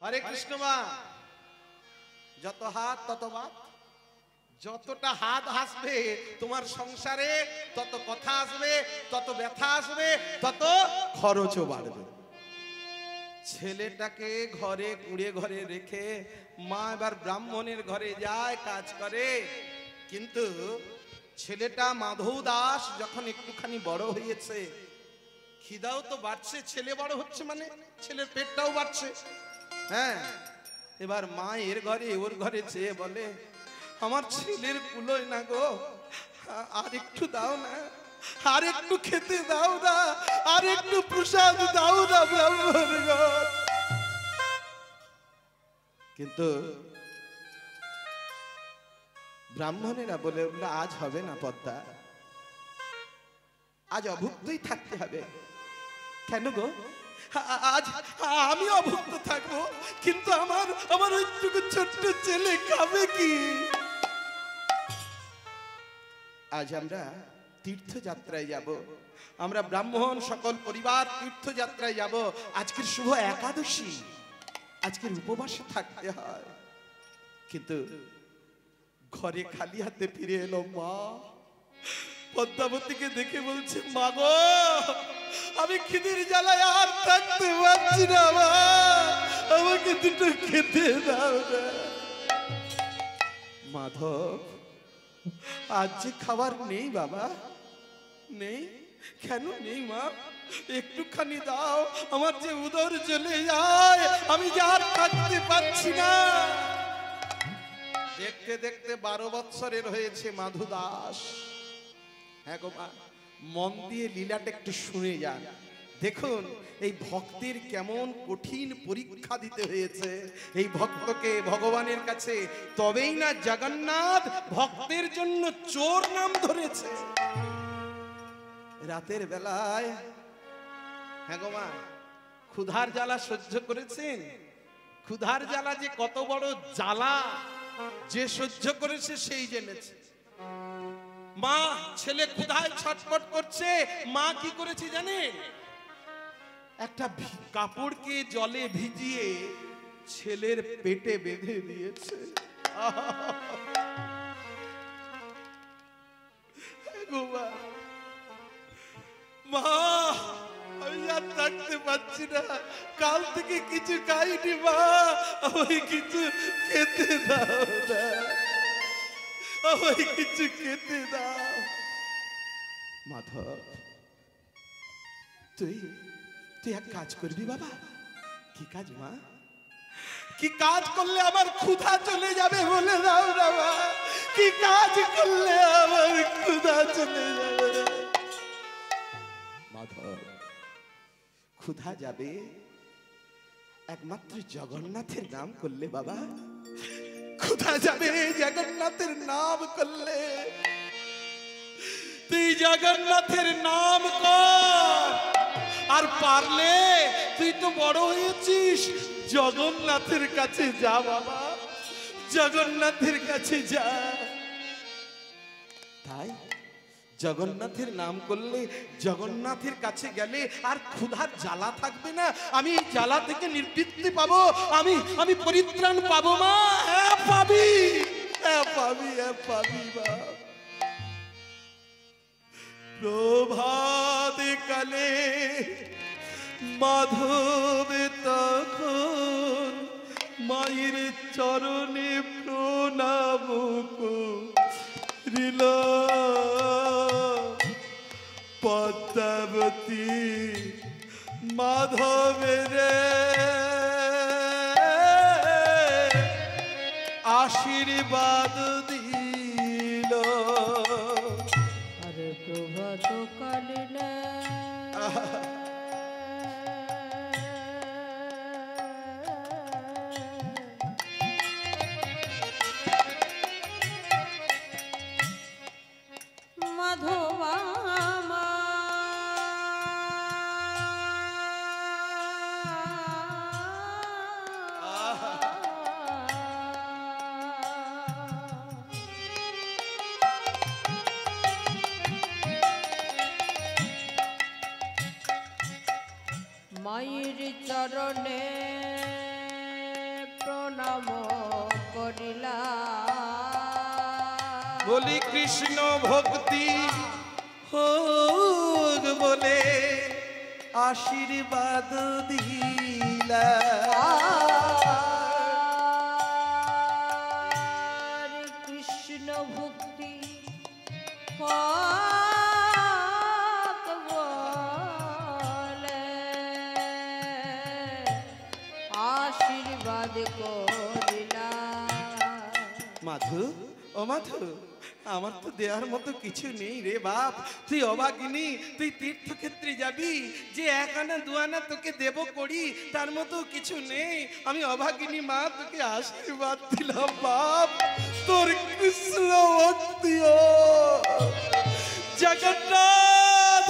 হরে কৃষ্ণ মা, যত হাত তত বাত। যতটা হাত হাসবে তোমার সংসারে, তত কথা আসবে, তত ব্যথা আসবে, তত খরচও বাড়বে। ছেলেটাকে ঘরে কুড়ে ঘরে রেখে মা এবার ব্রাহ্মণের ঘরে যায়, কাজ করে। কিন্তু ছেলেটা মাধব দাস যখন একটুখানি বড় হয়েছে, খিদাও তো বাড়ছে, ছেলে বড় হচ্ছে মানে ছেলের পেটটাও বাড়ছে। হ্যাঁ, এবার মা এর ঘরে ওর ঘরে চেয়ে বলে, আমার ছেলের কুলোয় না গো, আর একটু দাও না, আর একটু খেতে দাও না, আর একটু প্রসাদ দাও না ব্রাহ্মণ। কিন্তু ব্রাহ্মণেরা বলে উঠল, আজ হবে না পদ্মা, আজ অভুক্তই থাকতে হবে। কেন গো? আজ আমি অভুক্ত থাকবো, কিন্তু আমার ওইটুকু ছোট্ট ছেলে খাবে কি? আজ আমরা তীর্থযাত্রায় যাব, আমরা ব্রাহ্মণ সকল পরিবার তীর্থযাত্রায় যাব। আজকের শুভ একাদশী, আজকের উপবাসে থাকতে হয়। কিন্তু ঘরে খালি হাতে ফিরে এলো মা। পদ্মাবতীকে দেখে বলছে, মা গো, আমি খিদের জ্বালায় আর থাকতে পারছি না, মা আমাকে দুটো খেতে দাও না। মাধব, আজ যে খাবার নেই বাবা, নেই। কেন নেই মা? একটুখানি দাও, আমার যে উদর চলে যায়, আমি যে আর থাকতে পারছি না। দেখতে দেখতে 12 বৎসরের হয়েছে মাধু দাস। হ্যাঁ গো মা, মন দিয়ে লীলাটা একটু শুনে যান, দেখুন এই ভক্তের কেমন কঠিন পরীক্ষা দিতে হয়েছে এই ভক্তকে ভগবানের কাছে। তবেই না জগন্নাথ ভক্তের জন্য চোর নাম ধরেছে। রাতের বেলায়, হ্যাঁ গো মা, ক্ষুধার জ্বালা সহ্য করেছেন? ক্ষুধার জ্বালা যে কত বড় জ্বালা, যে সহ্য করেছে সেই জেনেছে। মা, ছেলে ক্ষুধায় ছটফট করছে, মা কি করেছে জানেন? একটা কাপড়কে জলে ভিজিয়ে ছেলের পেটে বেঁধে দিয়েছে। মা, আমি আর থাকতে পারছি না, কাল থেকে কিছু খাইনি মা, আমায় কিছু খেতে দাও না, আমায় কিছু খেতে দাও। মাধব, তুই এক কাজ করবি বাবা। কি কাজ মা? কি কাজ করলে আমার ক্ষুধা চলে যাবে বলে দাও না মা, কি কাজ করলে আমার ক্ষুধা চলে যাবে? মাধব, ক্ষুধা যাবে একমাত্র জগন্নাথের নাম করলে বাবা। ক্ষুধা যাবে জগন্নাথের নাম করলে। তুই জগন্নাথের নাম কর, আর পারলে তুই তো বড় হয়েছিস, জগন্নাথের কাছে যা বাবা, জগন্নাথের কাছে যা। তাই জগন্নাথের নাম করলে, জগন্নাথের কাছে গেলে আর ক্ষুধার জ্বালা থাকবে না। আমি এই জ্বালা থেকে নিবৃত্তি পাবো, আমি পরিত্রাণ পাবো মা। হ্যাঁ পাবি, হ্যাঁ পাবি, হ্যাঁ পাবি মা। প্রভাত কালে মাধব তখন মায়ের চরণে প্রণাম করিল। পদ্মাবতী মাধবের আশীর্বাদ দিল। আরে প্রভাত কালে মাধবা নাম করিলা বলি কৃষ্ণ ভক্তি হোক বলে আশীর্বাদ দিলা কৃষ্ণ ভক্তি হোক বলে আশীর্বাদ করিলা মাধু ও মাধু আমার তো দেওয়ার মতো কিছু নেই রে বাপ তুই অভাগিনী তুই তীর্থক্ষেত্রে যাবি যে এক আনা দু আনা তোকে দেব করি তার মতো কিছু নেই আমি অভাগিনী মা তোকে আশীর্বাদ দিলাম বাপ তোর কৃষ্ণ ভক্তি জগন্নাথ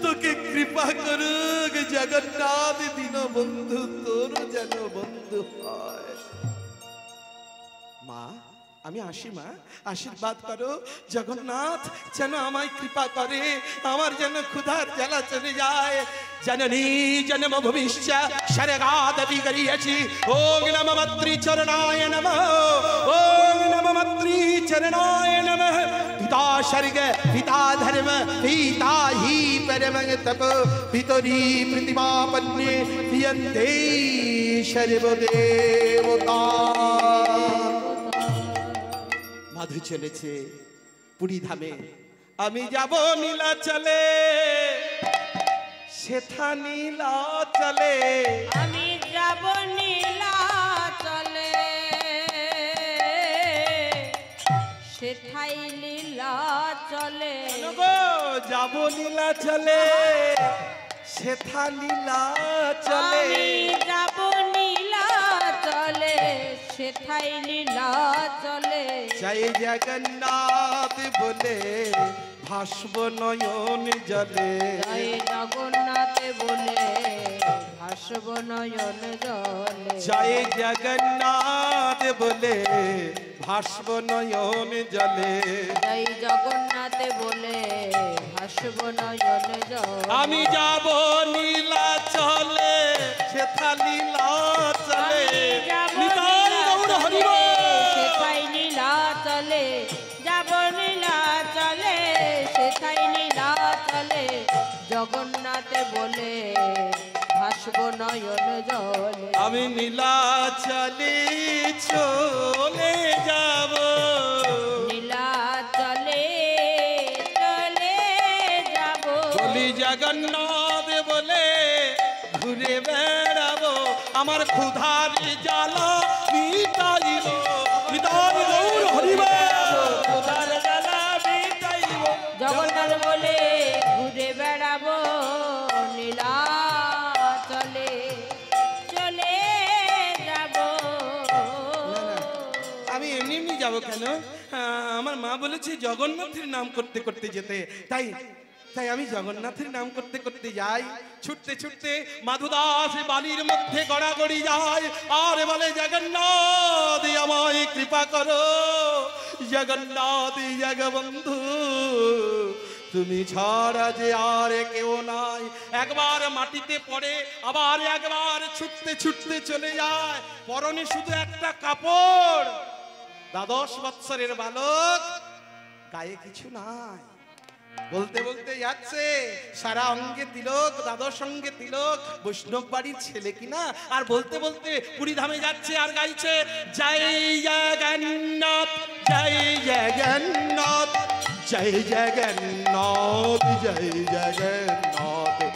তোকে কৃপা করুক জগন্নাথ দীন বন্ধু তোর যেন বন্ধু হয় মা আমি আসি মা আশীর্বাদ করো জগন্নাথ যেন আমায় কৃপা করে আমার যেন ক্ষুধার জ্বালা চলে যায় জননী জন্ম ভবিষ্য শরগাদপি করিয়াছি ওম নমঃ মাতৃচরণায় নমঃ ওম নমঃ মাতৃচরণায় নমঃ পিতা স্বর্গ পিতা ধর্ম পিতা হি পরম তপ পিতরি প্রতিমাপন্নে প্রিয়ন্তে সর্বদেবতা মাধু চলেছে পুরী ধামে আমি যাব নীলাচলে সেথা নীলাচলে আমি যাব নীলাচলে সেথাই লীলা চলে গো যাব নীলাচলে সেথা নীলাচলে আমি যাব নীলাচলে সেথাই লীলা চলে জয় জগন্নাথ বলে ভাসব নয়ন জলে জয় জগন্নাথ বলে ভাসব নয়ন জলে জয় জগন্নাথ বলে ভাসব নয়ন জলে জয় জগন্নাথ বলে ভাসব নয়ন জলে আমি যাব নীলাচলে সেথা নীলাচলে নিতাই গৌর হরি বল। সেথাই নীলা চলে যাব নীলা চলে সেথাই নীলা চলে জগন্নাথ বলে ভাসব নয়ন জলে আমি নীলাচলে চলে যাব নীলা চলে চলে যাব বলি জগন্নাথ বলে ঘুরে বেড়াবো আমার ক্ষুধার জ্বালা মিটাইব নিতাই গৌর হরি বল। ক্ষুধার জ্বালা মিটাইব জগন্নাথ বলে ঘুরে বেড়াবো নীলা চলে চলে যাব আমি এমনি এমনি যাবো কেন আমার মা বলেছে জগন্নাথের নাম করতে করতে যেতে তাই তাই আমি জগন্নাথের নাম করতে করতে যাই ছুটতে ছুটতে মাধুদাস বালির মধ্যে গড়াগড়ি যায় আর বলে জগন্নাথ আমায় কৃপা করো জগন্নাথ জগবন্ধু তুমি ছাড়া যে আর কেউ নাই একবার মাটিতে পড়ে আবার একবার ছুটতে ছুটতে চলে যায় পরনে শুধু একটা কাপড় 12 বৎসরের বালক গায়ে কিছু নাই বলতে বলতে যাচ্ছে সারা অঙ্গে তিলক 12 অঙ্গে তিলক বৈষ্ণব বাড়ির ছেলে কিনা আর বলতে বলতে পুরী ধামে যাচ্ছে আর গাইছে জয় জগন্নাথ জয় জগন্নাথ জয় জগন্নাথ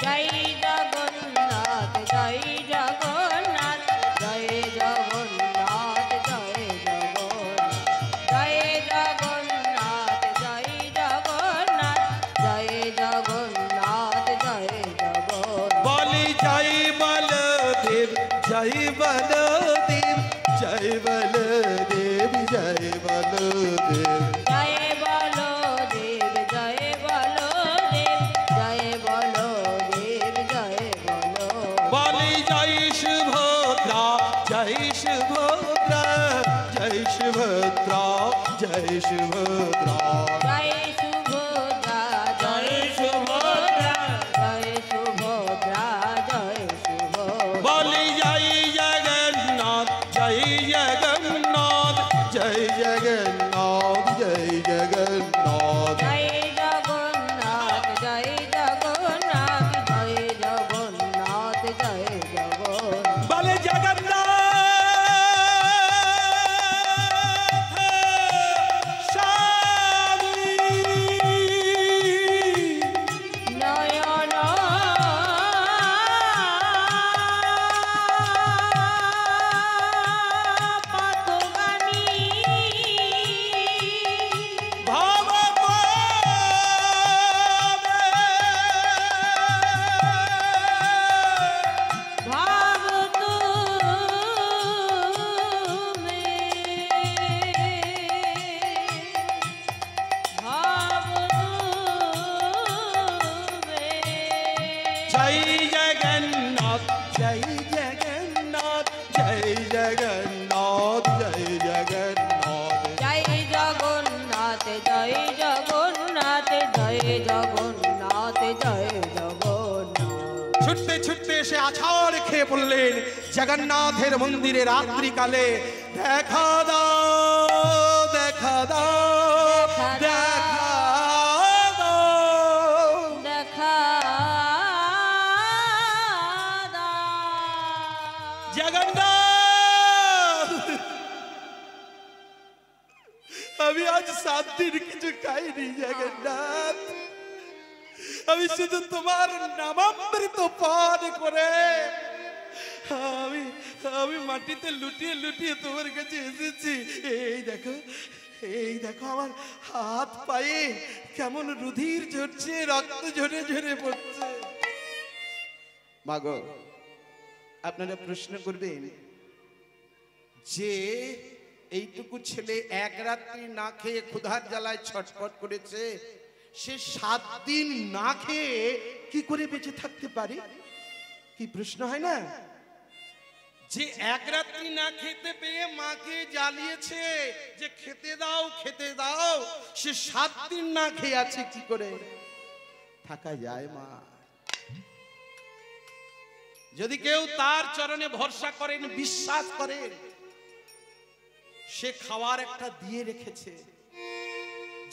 জয় জগন্নাথ জয় জগন্নাথ জয় জগন্নাথ জয় জগন্নাথ জয় জগন্নাথ জয় জগন্নাথ জয় জগন্নাথ জয় জগন্নাথ জয় জগন্নাথ বলি জয় বলদেব জয় বলদেব জয় বলদেব জয় বলদেব জয় বলো দেব জয় বলো দেব জয় বলো দেব জয় বলো বলি জয় সুভদ্রা জয় সুভদ্রা জয় সুভদ্রা জয় সুভদ্রা জয় সুভদ্রা জয় সুভদ্রা জয় সুভদ্রা জয় সুভদ্রা বলি জয় জগন্নাথ জয় জগন্নাথ জয় জগন্নাথ জয় জগন্নাথ জয় জগন্নাথ জয় জগন্নাথ জয় জগন্নাথ। ছুটতে ছুটতে এসে আছাড় খেয়ে পড়লেন জগন্নাথের মন্দিরে রাত্রিকালে। দেখা দাও দেখা দাও দেখা দাও দেখা জগন্নাথ, আমি আজ 7 দিন কিছু খাইনি জগন্নাথ। আমি শুধু তোমার নামামৃত পান করে আমি মাটিতে লুটিয়ে লুটিয়ে তোমার কাছে এসেছি। এই দেখো আমার হাত পায়ে কেমন রুধির ঝরছে, রক্ত ঝরে ঝরে পড়ছে। মাগো, আপনারা প্রশ্ন করবেন যে এইটুকু ছেলে এক রাত্রি না খেয়ে ক্ষুধার জ্বালায় ছটফট করেছে, সে 7 দিন না খেয়ে কি করে বেঁচে থাকতে পারে? কি প্রশ্ন হয় না? যে এক রাত্রি না খেতে পেয়ে মাকে জ্বালিয়েছে যে খেতে দাও খেতে দাও, সে 7 দিন না খেয়ে আছে, কি করে থাকা যায় মা? যদি কেউ তার চরণে ভরসা করেন, বিশ্বাস করেন, সে খাওয়ার একটা দিয়ে রেখেছে,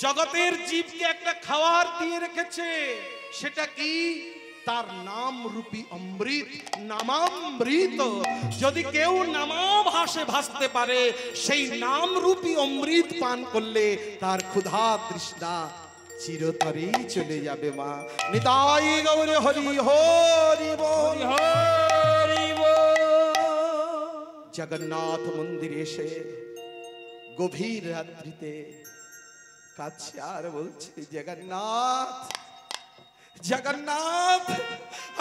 জগতের জীবকে একটা খাওয়ার দিয়ে রেখেছে। সেটা কি? তার নাম রূপী অমৃত, নামামৃত। যদি কেউ নামাভাসে ভাসতে পারে, সেই নাম রূপী অমৃত পান করলে তার ক্ষুধা তৃষ্ণা চিরতরেই চলে যাবে মা। নিতাই গৌর হরি হরি বল হরি বল। জগন্নাথ মন্দিরে এসে গভীর রাত্রিতে কাছে আর বলছে, জগন্নাথ জগন্নাথ,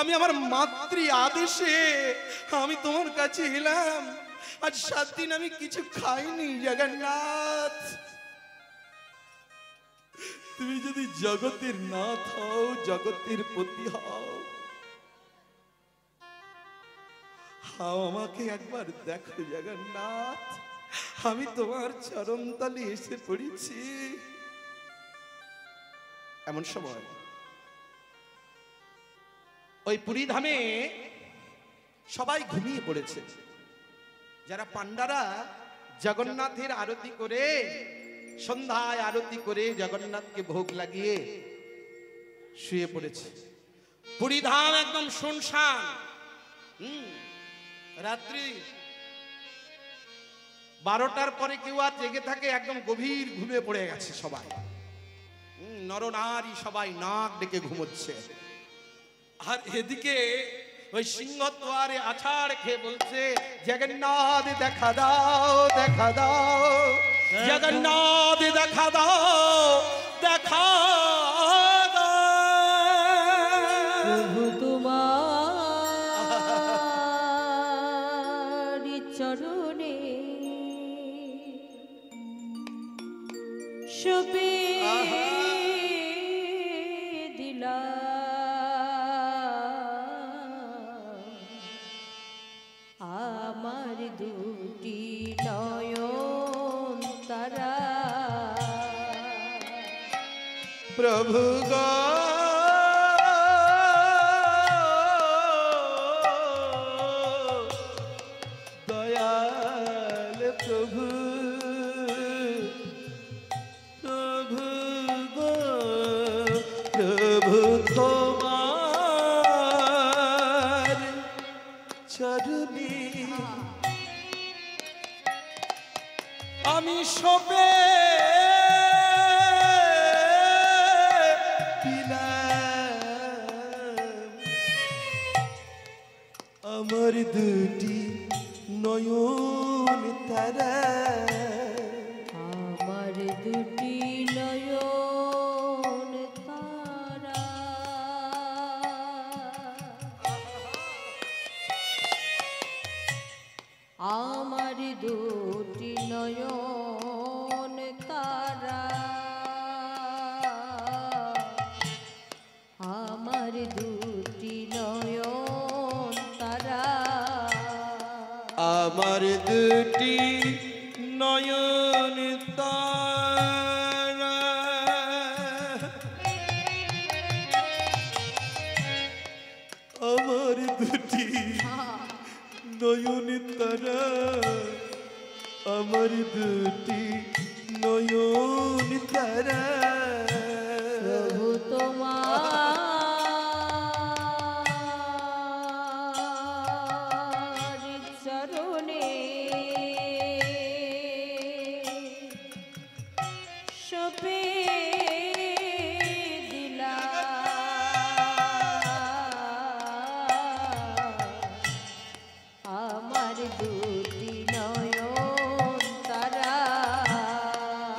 আমি আমার মাতৃ আদেশে আমি তোমার কাছে এলাম। আজ 7 দিন আমি কিছু খাইনি জগন্নাথ। তুমি যদি জগতের নাথ হও, জগতের পতি হও, আমাকে একবার দেখো জগন্নাথ। আমি তোমার চরণ তলে এসে পড়েছি। এমন সময় ওই পুরী ধামে সবাই ঘুমিয়ে পড়েছে। যারা পান্ডারা জগন্নাথের আরতি করে, সন্ধ্যায় আরতি করে জগন্নাথকে ভোগ লাগিয়ে শুয়ে পড়েছে। পুরী ধাম একদম শুনশান। রাত্রি 12টার পরে কেউ আর জেগে থাকে, একদম গভীর ঘুমে পড়ে গেছে সবাই। নরনারী সবাই নাক ডেকে ঘুমোচ্ছে। আর এদিকে ওই সিংহদ্বারে আছাড় খেয়ে বলছে, জগন্নাথ দেখা দাও দেখা দাও, জগন্নাথ দেখা দাও দেখা দাও। প্রভু তোমার চরণে সবে দিলা আমার দুটি নয়ন তারা। প্রভু গো দয়াল প্রভু, প্রভু গো প্রভু তোমার চরণে আমি সবে আমার দুটি নয়ন তারা, আমার দুটি নয়ন তারা। আমার দুটি নয়ন তারা, আমার দুটি নয়ন তারা। আমার আমার দুটি নয়ন তারা, আমার দুটি নয়ন তারা, আমার দুটি নয়ন তারা, প্রভু তোমার চরণে সপে দিলাম আমার দুটি নয়ন তারা,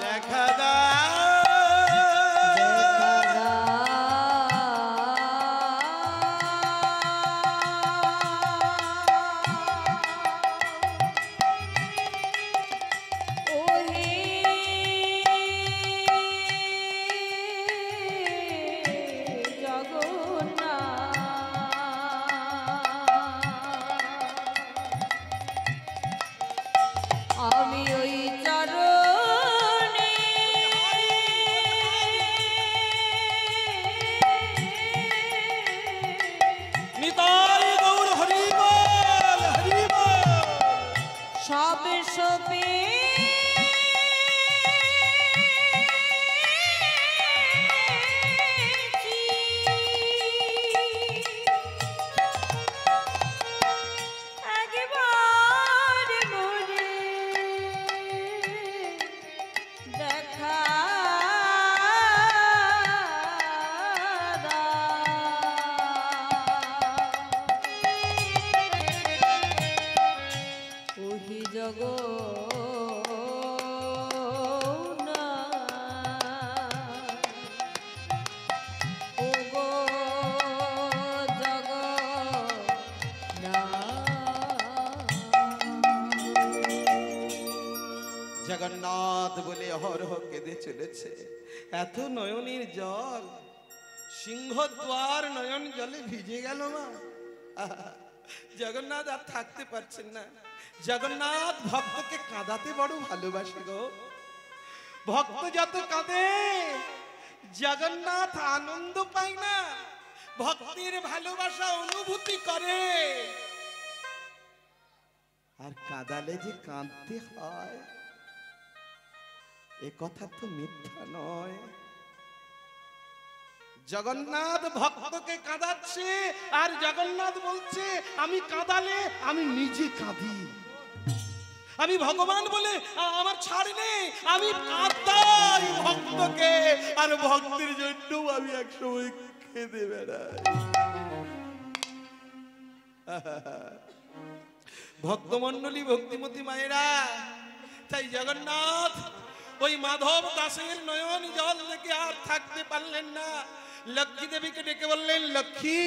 দেখা দাও আমি ওই চরণে নিতাই গৌর হরি বল, হরি বল। সব সপে দেখা ওহি জগন্নাথ বলে অহরহ কেঁদে চলেছে। এত নয়নের জল, সিংহদ্বার নয়ন জলে ভিজে গেল মা। জগন্নাথ আর থাকতে পারছেন না। জগন্নাথ ভক্তকে কাঁদাতে বড় ভালোবাসে গো। ভক্ত যত কাঁদে জগন্নাথ আনন্দ পায় না, ভক্তের ভালোবাসা অনুভূতি করে। আর কাঁদালে যে কাঁদতে হয় এ কথা তো মিথ্যা নয়। জগন্নাথ ভক্তকে কাঁদাচ্ছে আর জগন্নাথ বলছে আমি কাঁদালে আমি নিজে কাঁদি। আমি ভগবান বলে আমার ছাড় নেই, আমি কাঁদাই ভক্তকে, আর ভক্তের জন্য আমি একসময় কেঁদে বেড়াই। ভক্তমণ্ডলী, ভক্তিমতী মায়েরা, তাই জগন্নাথ ওই মাধব দাসের নয়ন জল দেখে আর থাকতে পারলেন না। লক্ষ্মী দেবীকে ডেকে বললেন, লক্ষ্মী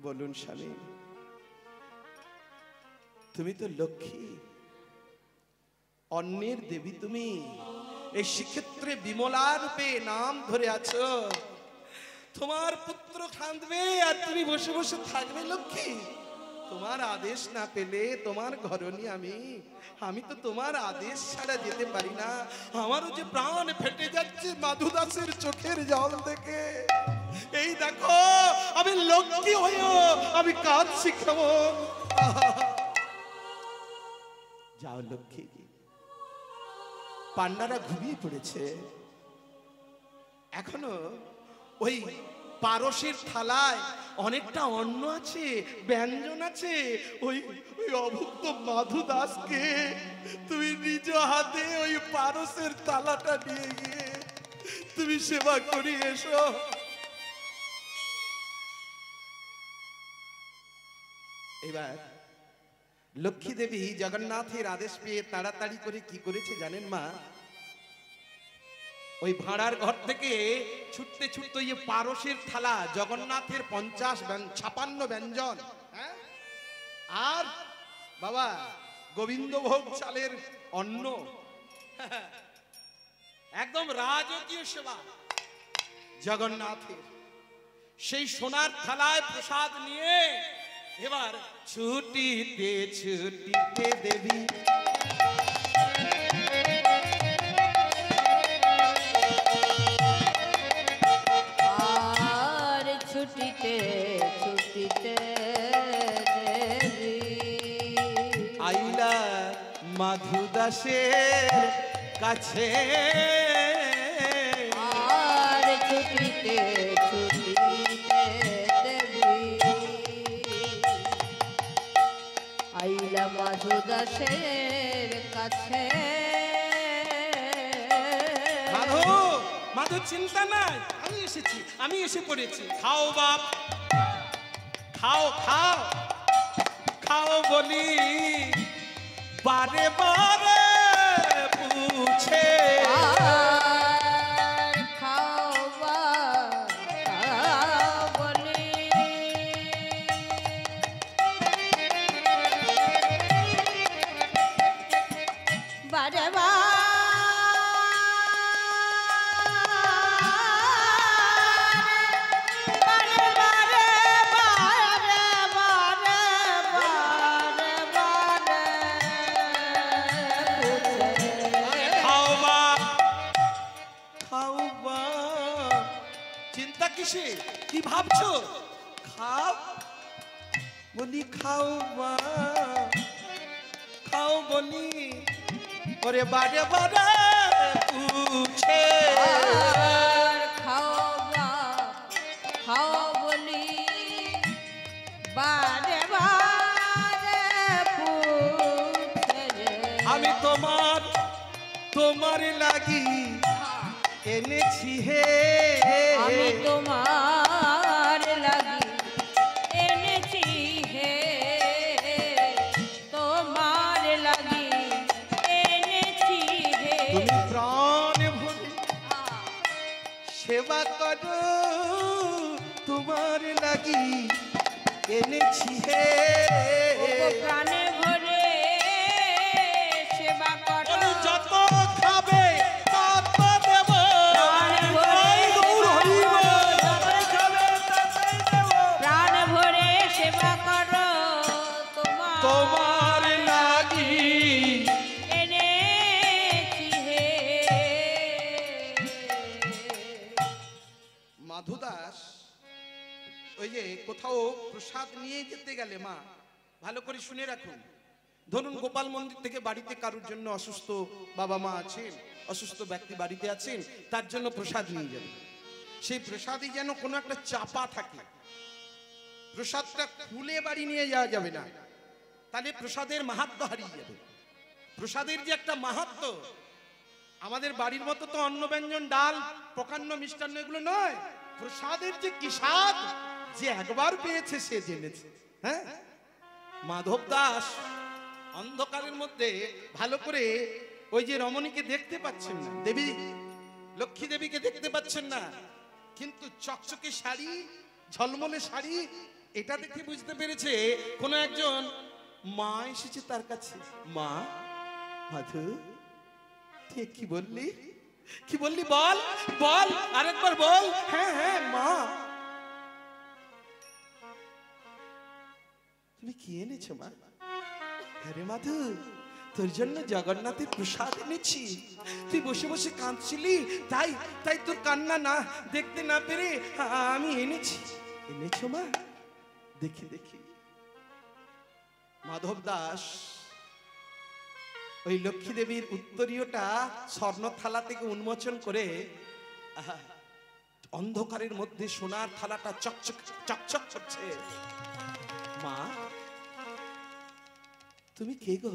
বলুন স্বামী, তুমি তো লক্ষ্মী, অন্যের দেবী তুমি, এই শ্রীক্ষেত্রে বিমলা রূপে নাম ধরে আছো। তোমার পুত্র কাঁদবে আর তুমি বসে বসে থাকবে লক্ষ্মী? তোমার আদেশ না পেলে তোমার ঘরণী আমি তো তোমার আদেশ ছাড়া যেতে পারি না। আমারও যে প্রাণ ফেটে যাচ্ছে মাধু দাসের চোখের জল দেখে। এই দেখো আমি লক্ষ্মী হয়েও আমি কাঁদছি কেমন। যাও লক্ষ্মী, পান্ডারা ঘুমিয়ে পড়েছে, এখনো ওই পারসের থালায় অনেকটা অন্ন আছে, ব্যঞ্জন আছে। ওই অভুক্ত মাধু দাসকে তুমি নিজ হাতে ওই পারসের থালাটা নিয়ে গিয়ে তুমি সেবা করি এসো। এবার লক্ষ্মী দেবী জগন্নাথের আদেশ পেয়ে তাড়াতাড়ি করে কি করেছে জানেন মা? ওই ভাড়ার ঘর থেকে ছুটতে ছুটতে ওই পারসের থালা, জগন্নাথের 56 ব্যঞ্জন, আর বাবা গোবিন্দভোগ চালের অন্ন, একদম রাজকীয় সেবা জগন্নাথের। সেই সোনার থালায় প্রসাদ নিয়ে এবার ছুটিতে ছুটিতে দেবী আর ছুটিতে ছুটিতে দেবী আইলা মাধু দাসের কাছে আর ছুটিতে ছুটিতে দেবী আইলা মাধু দাসের কাছে মাধু মাধু চিন্তা নাই, আমি এসেছি, আমি এসে পড়েছি। খাও বাপ, খাও খাও খাও বলি বারে বারে পুছে। আর খাওয়া বলি বারে চিন্তা কিসে, কি ভাবছো? খাও বলি, খাও মা, খাও বলি ওরে বারে বারে পুছে। খাও বলি বারে বারে পুছে রে। আমি তোমার লাগি এনেছি হে, আমি তোমার লাগি এনেছি হে, তোমার লাগি এনেছি হে। তুমি প্রাণ ভরে সেবা করো, তোমার লাগি এনেছি হে। প্রাণে ভরে সেবা করো, যত খাবে তত দেব। প্রাণ ভরে সেবা করো, তোমার লাগি এনেছি হে। মাধু দাস ওই যে কোথাও প্রসাদ নিয়ে যেতে গেলে মা, ভালো করে শুনে রাখুন, ধরুন গোপাল মন্দির থেকে বাড়িতে কারোর জন্য অসুস্থ বাবা মা আছেন, অসুস্থ ব্যক্তি বাড়িতে আছেন, তার জন্য প্রসাদ নিয়ে যাবেন। সেই প্রসাদে যেন কোনো একটা চাপা থাকে, প্রসাদটা খুলে বাড়ি নিয়ে যাওয়া যাবে না, তাহলে প্রসাদের মাহাত্ম্য হারিয়ে যাবে। প্রসাদের যে একটা মাহাত্ম্য, আমাদের বাড়ির মতো তো অন্ন ব্যঞ্জন ডাল প্রকান্ন মিষ্টান্ন এগুলো নয়, প্রসাদের যে কি স্বাদ, যে একবার পেয়েছে সে জেনেছে। হ্যাঁ, মাধব দাস অন্ধকারের মধ্যে ভালো করে ওই যে রমণীকে দেখতে পাচ্ছেন না, দেবী লক্ষ্মী দেবীকে দেখতে পাচ্ছেন না, কিন্তু চকচকে শাড়ি, ঝলমলে শাড়ি, এটা দেখে বুঝতে পেরেছে কোন একজন মা এসেছে তার কাছে। মা, মাধু তুই কি বললি, কি বললি বল বল, আরেকবার বল। হ্যাঁ হ্যাঁ মা, তুমি কি এনেছো মা? আরে মাধু, তোর জন্য জগন্নাথের প্রসাদ এনেছি, তুই বসে বসে কাঁদছিলি, তাই তাই তোর কান্না না দেখতে না পেরে আমি এনেছি। এনেছো মা? দেখি দেখি। মাধব দাস ওই লক্ষ্মী দেবীর উত্তরীয়টা স্বর্ণ থালা থেকে উন্মোচন করে অন্ধকারের মধ্যে সোনার থালাটা চকচক চকচক করছে। মা, তুমি কে গো?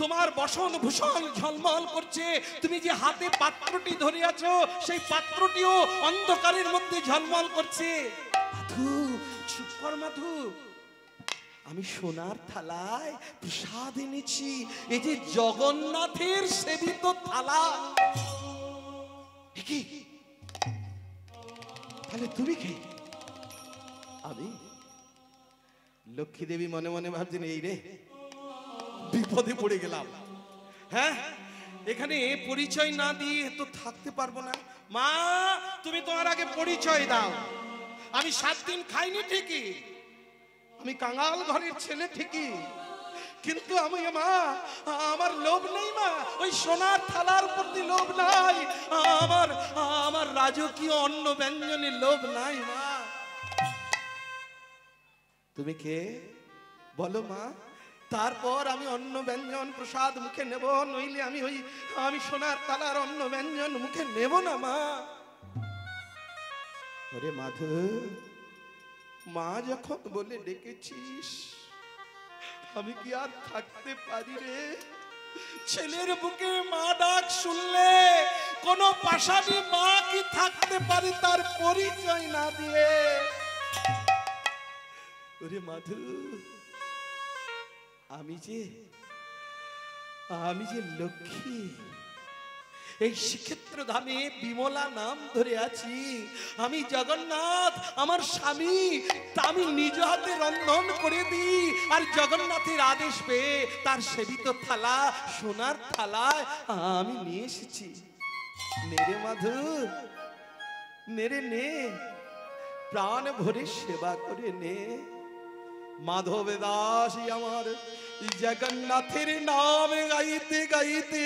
তোমার বসন ভূষণ ঝলমল করছে, তুমি যে হাতে পাত্রটি ধরে আছো সেই পাত্রটিও অন্ধকারের মধ্যে ঝলমল করছে। মাধু, চুপ কর মাধু, আমি সোনার থালায় প্রসাদ এনেছি, এই যে জগন্নাথের সেবিত থালা। কি তাহলে তুমি কে? আমি লক্ষ্মী দেবী মনে মনে ভাবছেন, এই রে বিপদে পড়ে গেলাম। হ্যাঁ, এখানে পরিচয় না দিয়ে তো থাকতে পারবো না। মা, তুমি তোমার আগে পরিচয় দাও। আমি 7 দিন খাইনি ঠিকই, আমি কাঙাল ঘরের ছেলে ঠিকই, কিন্তু আমি মা, আমার লোভ নেই মা, ওই সোনার থালার প্রতি লোভ নাই, আমার আমার রাজকীয় অন্ন ব্যঞ্জনের লোভ নাই মা। তুমি কে বলো মা, তারপর আমি অন্ন ব্যঞ্জন প্রসাদ মুখে নেব, নইলে আমি সোনার থালার অন্ন ব্যঞ্জন মুখে নেব না মা। ওরে মাধু, মা যখন বলে ডেকেছিস, আমি কি আর থাকতে পারি রে? ছেলের বুকে মা ডাক শুনলে কোন পাষাণী মা কি থাকতে পারে তার পরিচয় না দিয়ে? ওরে মাধু, আমি যে লক্ষ্মী, এই শ্রীক্ষেত্র ধামে বিমলা নাম ধরে আছি, আমি জগন্নাথ আমার স্বামী, তা আমি নিজ হাতে রন্ধন করে দিই, আর জগন্নাথের আদেশ পেয়ে তার সেবিত থালা, সোনার থালায় আমি নিয়ে এসেছি। নেরে মাধু, নেরে নে, প্রাণ ভরে সেবা করে নে। মাধব দাস আমার জগন্নাথের নাম গাইতে গাইতে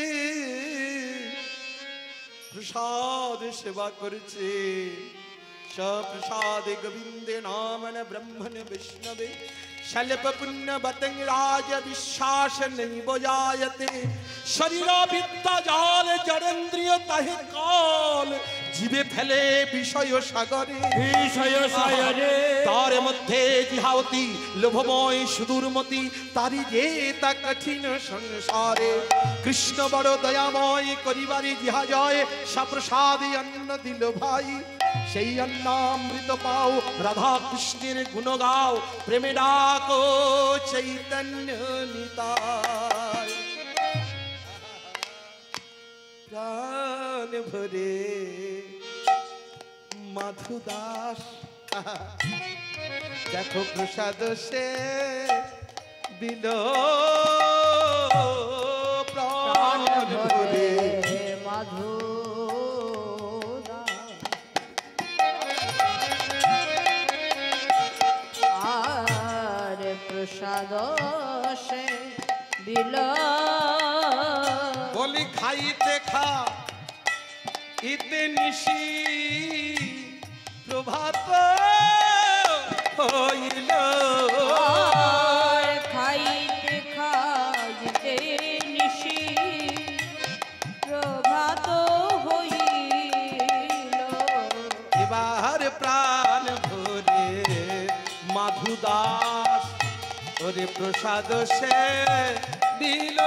প্রসাদ সেবা করেছে। সপ্রসাদে গোবিন্দে নামন ব্রহ্মণ বিষ্ণবে শল্প পুণ্য বতং রাজ বিশ্বাস নৈব জায়তে। শরীর বিদ্যা জাল জড়েন্দ্রিয় তাহে কাল, জীবে ফেলে বিষয় সাগরে, তার মধ্যে জিহাওতি লোভময় সুদূরমতি, তারি যে তা কঠিন সংসারে। কৃষ্ণ বড় দয়াময় করিবারি জিহা জয়, সপ্রসাদে অন্ন দিল ভাই, সেই অন্নামৃত পাও, রাধা কৃষ্ণের গুণ গাও, প্রেমে ডাকো চৈতন্য নিতাই। প্রাণ ভরে মাধু দাস দেখো প্রসাদ সে দিল, প্রাণ ভরে মাধু আর প্রসাদ সে দিল। বলি খাইতে খা ইতে নিশি প্রভাত হইল, খাইতে খাইতে নিশি প্রভাত হইল। এবার প্রাণ ভরে মাধু দাস ওরে প্রসাদ সে দিল,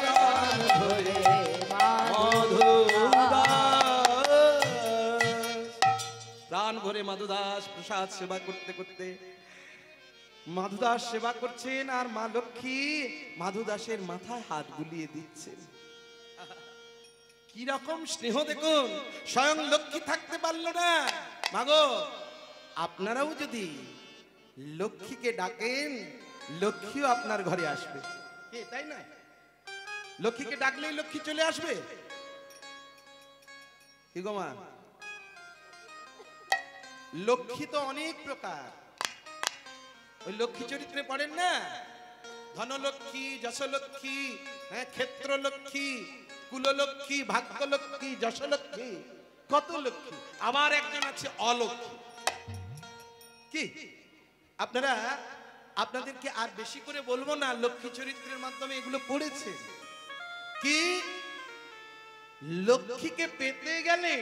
প্রাণ ভরে মাধু দাস। প্রাণ ভরে মাধু দাস প্রসাদ সেবা করতে করতে মাধু দাস সেবা করছেন, আর মা লক্ষ্মী মাধু দাসের মাথায় হাত বুলিয়ে দিচ্ছেন। কি রকম স্নেহ দেখুন, স্বয়ং লক্ষ্মী থাকতে পারলো না। মাগো, আপনারাও যদি লক্ষ্মীকে ডাকেন, লক্ষ্মীও আপনার ঘরে আসবে, তাই না? লক্ষ্মীকে ডাকলেই লক্ষ্মী চলে আসবে। কি গো মা, লক্ষ্মী তো অনেক প্রকার, ওই লক্ষ্মী চরিত্রে পড়েন না, ধনলক্ষ্মী, যশলক্ষ্মী, ক্ষেত্র লক্ষ্মী, কুললক্ষ্মী, ভাগ্যলক্ষ্মী, যশলক্ষ্মী, কত লক্ষ্মী। আবার একজন আছে অলক্ষ্মী। কি আপনারা, আপনাদেরকে আর বেশি করে বলবো না, লক্ষ্মী চরিত্রের মাধ্যমে এগুলো পড়েছে। কি লক্ষ্মীকে পেতে গেলে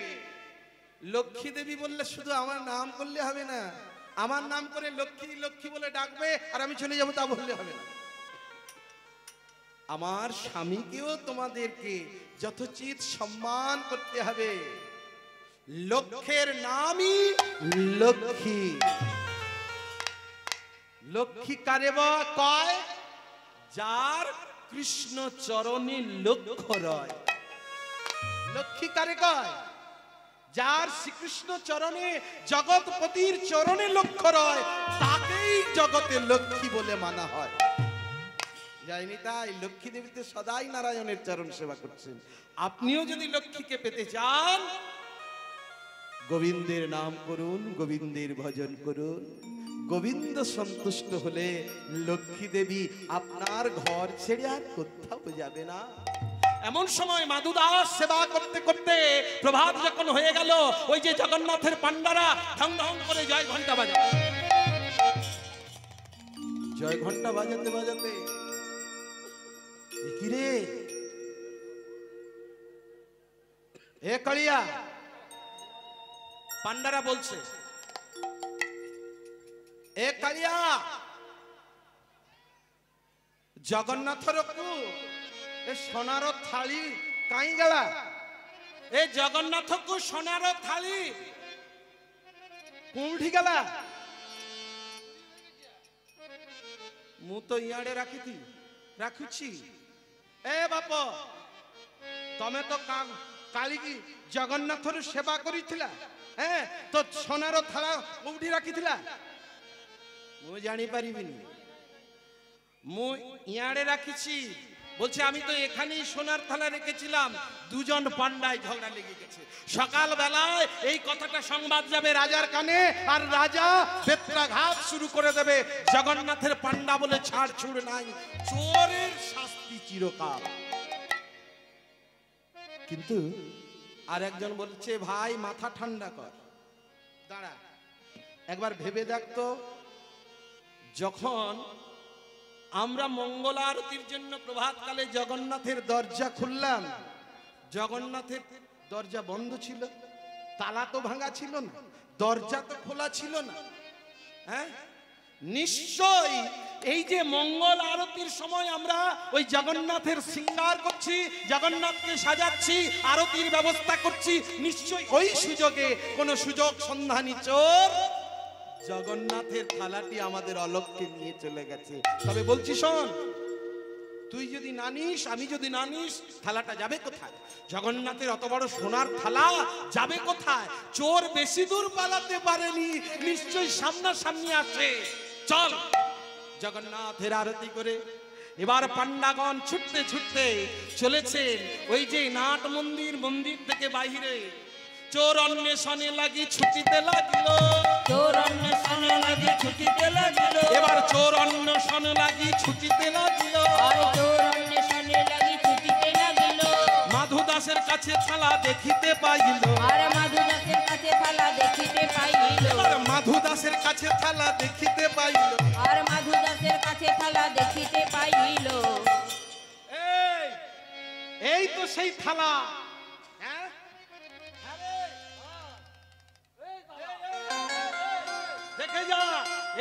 লক্ষ্মী দেবী বললে শুধু আমার নাম করলে হবে না, আমার নাম করে লক্ষ্মী লক্ষ্মী বলে ডাকবে আর আমি চলে যাবো তা বললে হবে না। আমার স্বামীকেও তোমাদেরকে যথোচিত সম্মান করতে হবে। লক্ষ্যের নামই লক্ষ্মী। লক্ষ্মী কারে কয়? যার কৃষ্ণ চরণে লক্ষ্য রয়। লক্ষ্মী কারে কয়? যার শ্রীকৃষ্ণ চরণে, জগৎপতির চরণে লক্ষ্য রয়, তাকেই জগতে লক্ষ্মী বলে মানা হয়। যায়নি তাই লক্ষ্মী দেবীতে সদাই নারায়ণের চরণ সেবা করছেন। আপনিও যদি লক্ষ্মীকে পেতে চান, গোবিন্দের নাম করুন, গোবিন্দের ভজন করুন। গোবিন্দ সন্তুষ্ট হলে লক্ষ্মী দেবী আপনার ঘর ছেড়ে আর কোথাও যাবে না। এমন সময় মাধু দাস সেবা করতে করতে প্রভাত যখন হয়ে গেল, ওই যে জগন্নাথের পান্ডারা ঢং ঢং করে জয় ঘন্টা বাজায়। জয় ঘন্টা বাজাতে বাজাতে কি রে এ কালিয়া, পান্ডারা বলছে এ কালিয়া জগন্নাথর এ সোনার থালি কাই গেলা? এ জগন্নাথকু সোনার থালি কোউঠি গেলা? মু তো ইয়াড়ে রাখুছি। এ বাপ, তমে তো কালিকি জগন্নাথর সেবা করিছিলা, হ্যাঁ তো সোনার থালা কোউঠি রাখিছিলা? মু জানি পারিবিনি, মু ইয়াড়ে রাখিছি। বলছে আমি তো এখানেই সোনার থালা রেখেছিলাম। দুজন পান্ডায় ঝগড়া লেগে গেছে। সকাল বেলায় এই কথাটা সংবাদ যাবে রাজার কানে, আর রাজা বেত্রাঘাত শুরু করে দেবে। জগন্নাথের পান্ডা বলে ছাড় ছুড় নাই, চোরের শাস্তি চিরকাল। কিন্তু আর একজন বলছে ভাই মাথা ঠান্ডা কর, দাঁড়া একবার ভেবে দেখতো, যখন আমরা মঙ্গল আরতির জন্য প্রভাতকালে জগন্নাথের দরজা খুললাম, জগন্নাথের দরজা বন্ধ ছিল, তালা তো ভাঙা ছিল না, দরজা তো খোলা ছিল না। হ্যাঁ নিশ্চয়ই এই যে মঙ্গল আরতির সময় আমরা ওই জগন্নাথের শৃঙ্গার করছি, জগন্নাথকে সাজাচ্ছি, আরতির ব্যবস্থা করছি, নিশ্চয়ই ওই সুযোগে কোন সুযোগ সন্ধানী চোর জগন্নাথের থালাটি আমাদের অলক্ষ্যে নিয়ে চলে গেছে। তবে বলছি শোন, তুই যদি না নিস, আমি যদি না নিস, থালাটা যাবে কোথায়? জগন্নাথের অত বড় সোনার থালা যাবে কোথায়? চোর বেশি দূর পালাতে পারেনি, নিশ্চয়ই সামনাসামনি আছে। চল জগন্নাথের আরতি করে। এবার পান্ডাগণ ছুটতে ছুটতে চলেছেন ওই যে নাট মন্দির থেকে বাহিরে। চোর অন্বেষণে লাগি ছুটিতে লাগিল, চোর অন্বেষণে লাগি ছুটিতে লাগিল। এবার চোর অন্বেষণে লাগি ছুটিতে লাগিল, আর চোর অন্বেষণে লাগি ছুটিতে লাগিল। মাধু দাসের কাছে থালা দেখিতে পাইল, আর মাধু দাসের কাছে থালা দেখিতে পাইল। এবার মাধু দাসের কাছে থালা দেখিতে পাইল, আর মাধু দাসের কাছে থালা দেখিতে পাইল। এই তো সেই থালা। দেখে যা,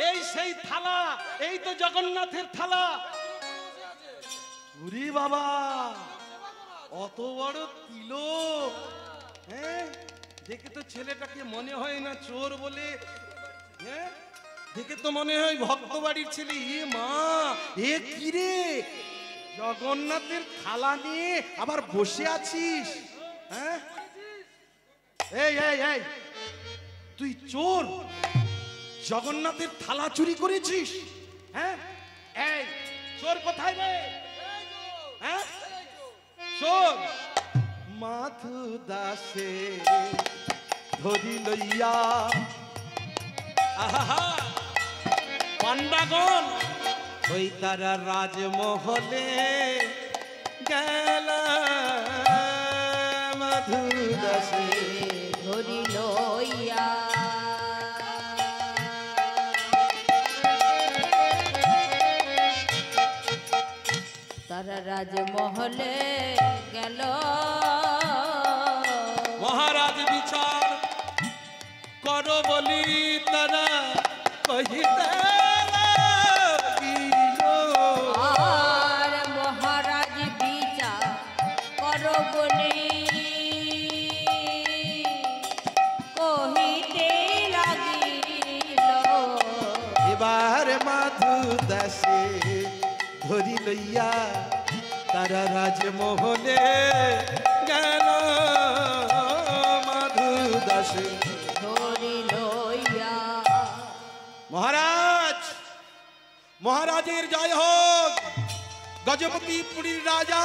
এই সেই থালা, এই তো জগন্নাথের থালা। উরি বাবা, অত বড় তিলক! হ্যাঁ দেখে তো ছেলেটাকে মনে হয় না চোর বলে, হ্যাঁ দেখে তো মনে হয় ভক্ত বাড়ির ছেলে। এ মা, এ কি রে, জগন্নাথের থালা নিয়ে আবার বসে আছিস? হ্যাঁ এই এই এই, তুই চোর, জগন্নাথের থালা চুরি করেছিস? হ্যাঁ এই চোর কোথায় রে? হ্যাঁ চোর মাধু দাসে ধরি লইয়া। আহা, পান্ডাগণ ওই তারা রাজমহলে গেল, মাধু দাসে ধরি লইয়া। তারা রাজমহলে গেল, মহারাজ বিচার করো বলি তারা কহিতে লাগিল। আর মহারাজ বিচার করো বলি কহিতে লাগিল। এবার মাধু দাসে ধরি লইয়া তারা রাজমহলে গেল, মাধু দাসে ধরি লইয়া। মহারাজ, মহারাজের জয় হোক। গজপতি পুরীর রাজা,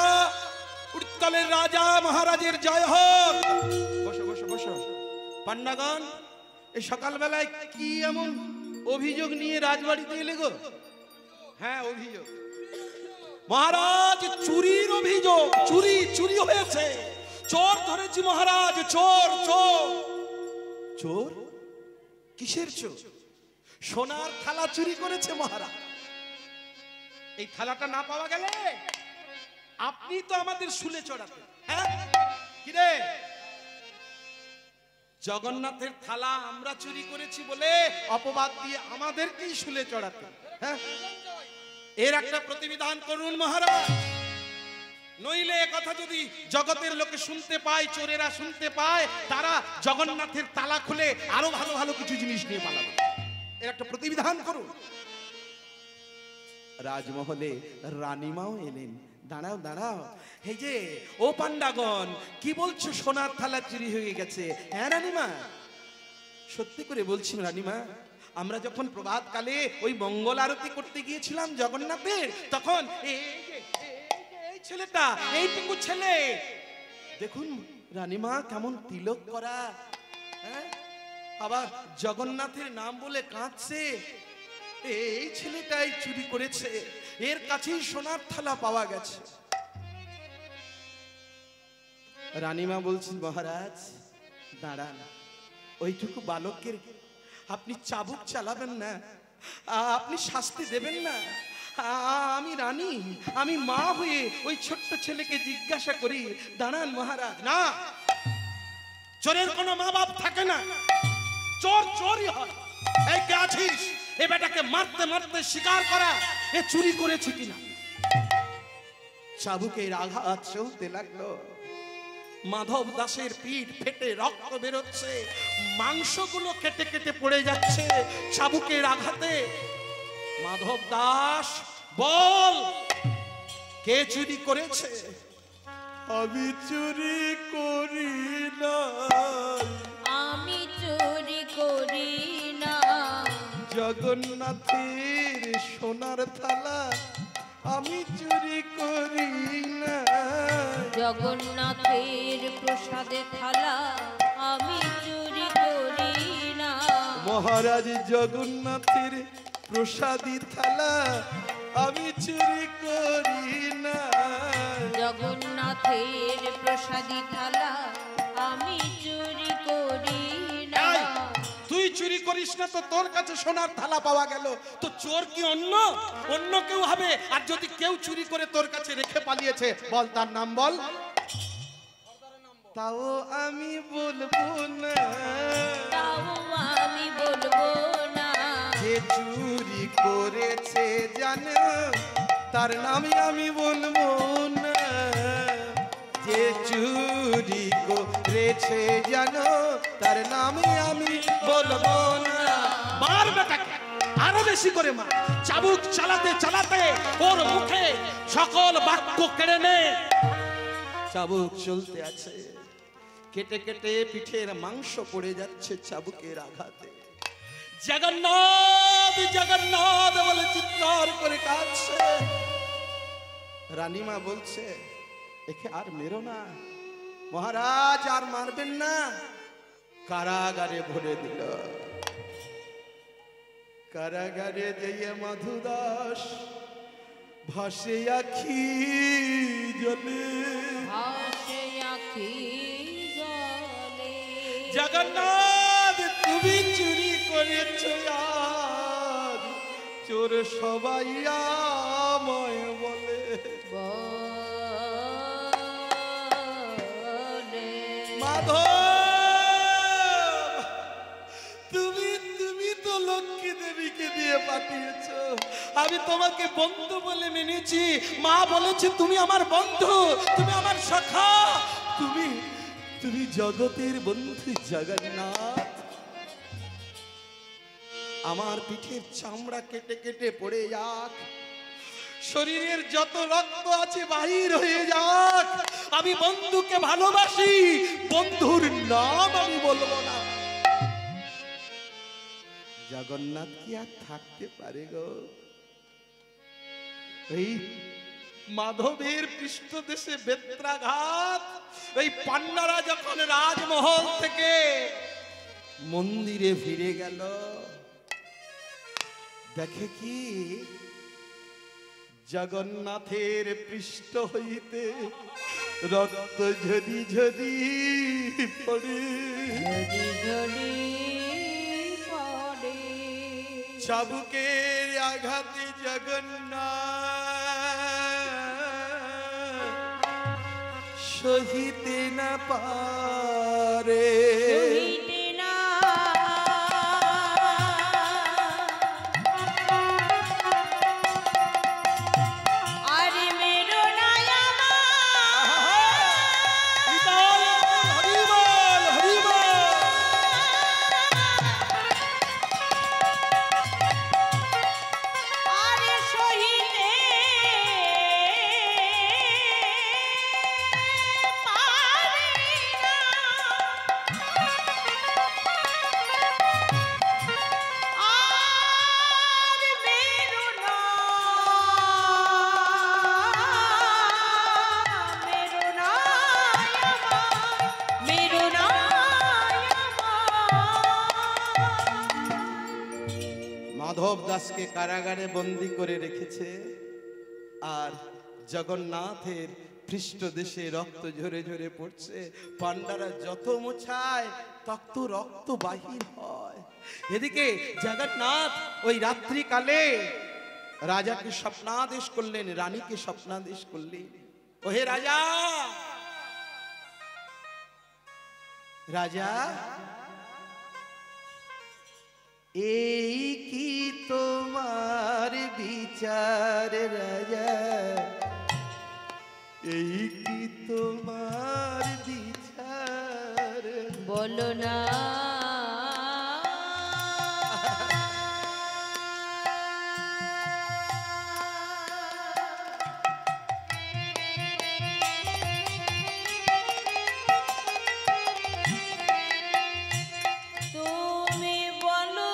উত্তলের রাজা, মহারাজের জয় হোক। বসো বসো বসো, পান্ডাগণ, এই সকালবেলায় কি এমন অভিযোগ নিয়ে রাজবাড়িতে এলে গো? হ্যাঁ, অভিযোগ মহারাজ, চুরির অভিযোগ। চুরি হয়েছে, চোর ধরেছি মহারাজ, চোর। চোর? কিসের চোর? সোনার থালা চুরি করেছে মহারাজ। এই থালাটা না পাওয়া গেলে আপনি তো আমাদের শুলে চড়াতেন। হ্যাঁ, কিরে, জগন্নাথের থালা আমরা চুরি করেছি বলে অপবাদ দিয়ে আমাদেরকেই শুলে চড়াতে? হ্যাঁ, এর একটা প্রতিবিধান করুন মহারাজ, নইলে এ কথা যদি জগতের লোকে শুনতে পায়, চোরেরা শুনতে পায়, তারা জগন্নাথের তালা খুলে আরো ভালো ভালো কিছু জিনিস নিয়ে পালাবে। এর একটা প্রতিবিধান করুন। রাজমহলে রানীমাও এলেন। দাঁড়াও দাঁড়াও, এই যে ও পান্ডাগণ, কি বলছো সোনার থালা চুরি হয়ে গেছে? হ্যাঁ রানীমা, সত্যি করে বলছি রানীমা, আমরা যখন প্রভাত কালে ওই মঙ্গল আরতি করতে গিয়েছিলাম জগন্নাথের, তখন এই ছেলেটা, এইটুকু ছেলে, দেখুন রানীমা কেমন তিলক করা, হ্যাঁ, আবার জগন্নাথের নাম বলে কাঁদছে, এই ছেলেটাই চুরি করেছে, এর কাছেই সোনার থালা পাওয়া গেছে। রানীমা বলছেন, মহারাজ দাঁড়ান, ওইটুকু বালকের আপনি চাবুক চালাবেন না, আপনি শাস্তি দেবেন না। আমি রানী, আমি মা হয়ে ওই ছোট্ট ছেলেকে জিজ্ঞাসা করি। দাঁড়ান মহারাজ। না, চোরের কোনো মা বাপ থাকে না, চোর চোরই হয়। এই কে আছিস? এ বেটাকে মারতে মারতে শিকার করা, এ চুরি করেছে কিনা। চাবুকের আঘাত চলতে লাগলো, মাধব দাসের পিঠ ফেটে রক্ত বেরোচ্ছে, মাংসগুলো কেটে কেটে পড়ে যাচ্ছে চাবুকের আঘাতে। মাধব দাস, বল কে চুরি করেছে? আমি চুরি করি না, আমি চুরি করি না, জগন্নাথের সোনার থালা আমি চুরি করি না, জগন্নাথের প্রসাদে থালা আমি চুরি করি না, মহারাজ জগন্নাথের প্রসাদী থালা আমি চুরি করি না, জগন্নাথের প্রসাদী থালা আমি চুরি করি না। এই, তুই চুরি করিস না তো তোর কাছে সোনার থালা পাওয়া গেল, তো চোর কি অন্য কেউ হবে? আর যদি কেউ চুরি করে তোর কাছে রেখে পালিয়েছে, বল তার নাম বল। তাও আমি বলবো না, তাও আমি বলবো না, যে চুরি করেছে জানো তার নামই আমি বলবো না, যে চুরি করেছে জানো তার নামই আমি বলবো না। মার বেটাকে, আরো বেশি করে মার। চাবুক চালাতে চালাতে ওর মুখে সকল বাক্য কেড়ে নে। চাবুক চলতে আছে, কেটে কেটে পিঠের মাংস পড়ে যাচ্ছে চাবুকের আঘাতে। জগন্নাথ জগন্নাথ বলে চিৎকার করে কাঁদছে। রানীমা বলছে, একে আর মেরো না মহারাজ, আর মারবেন না। কারাগারে ভরে দিল। কারাগারে যেয়ে মধুদাস ভাসে আখি জলে, ভাসে আখি জলে, জগন্নাথ তুমি চুরি করেছ আজ, চোর সবাই আমায় বলে। বলে মাধব, তুমি তো লক্ষ্মী দেবীকে দিয়ে পাঠিয়েছ, আমি তোমাকে বন্ধু বলে মেনেছি। মা বলেছে তুমি আমার বন্ধু, তুমি আমার সখা, তুমি জগতের বন্ধু জগন্নাথ। আমার পিঠের চামড়া কেটে কেটে পড়ে যাক, শরীরের যত রক্ত আছে বাহির হয়ে যাক, আমি বন্ধুকে ভালোবাসি, বন্ধুর নাম আমি বলবো না। জগন্নাথ কি আর থাকতে পারে গো? এই মাধবের পৃষ্ঠদেশে বেত্রাঘাত, এই পান্নারা যখন রাজমহল থেকে মন্দিরে ফিরে গেল, দেখে কি জগন্নাথের পৃষ্ঠ হইতে রক্ত ঝরি ঝরি পড়ে, ঝরি ঝরি পড়ে। চাবুকের আঘাতে জগন্নাথ সহিতে না পারে, সহিতে না আরে মেরো নায়ামা হরিবল হরিবল। আরে সহিতে পারে না। আর মেরো না মেরো নায়ামা মেরো নায়ামা। মাধব দাসকে কারাগারে বন্দী করে রেখেছে, আর জগন্নাথের পৃষ্ঠদেশে রক্ত ঝরে ঝরে পড়ছে। পান্ডারা যত মোছায় তত রক্ত বাহির হয়। এদিকে জগন্নাথ ওই রাত্রিকালে রাজাকে স্বপ্নাদেশ করলেন, রানীকে স্বপ্নাদেশ করলেন, ওহে রাজা, রাজা এই কি তোমার বিচার রাজা, এই কি তোমার বিচার, বলো না তুমি বলো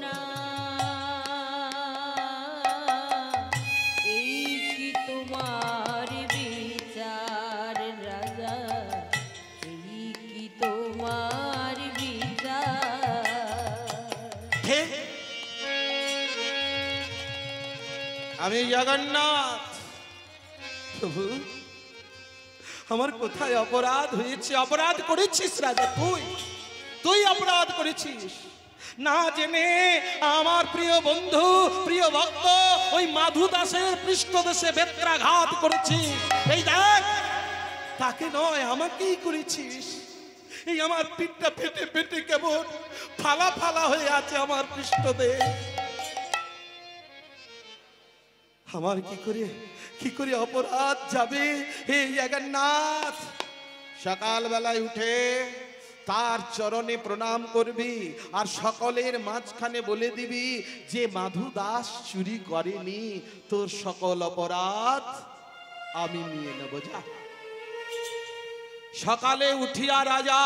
না এই কি তোমার বিচার রাজা, এই কি তোমার বিচার। হে, আমি জগন্নাথ। প্রভু, আমার কোথায় অপরাধ হয়েছে? অপরাধ করেছিস রাজা, তুই অপরাধ করেছিস। না জেনে আমার প্রিয় বন্ধু, প্রিয় ভক্ত ওই মাধু দাসের পৃষ্ঠদেশে বেত্রাঘাত করেছিস। এই দেখ, তাকে নয় আমাকেই করেছিস। এই আমার পিঠটা ফেটে ফেটে কেমন ফালা ফালা হয়ে আছে আমার পৃষ্ঠদেশ। আমার কি করে অপরাধ যাবে? হে জগন্নাথ, সকালবেলায় উঠে তার চরণে প্রণাম করবি, আর সকলের মাঝখানে বলে দিবি যে মাধু দাস চুরি করেনি, তোর সকল অপরাধ আমি নিয়ে নেব। যা। সকালে উঠিয়া রাজা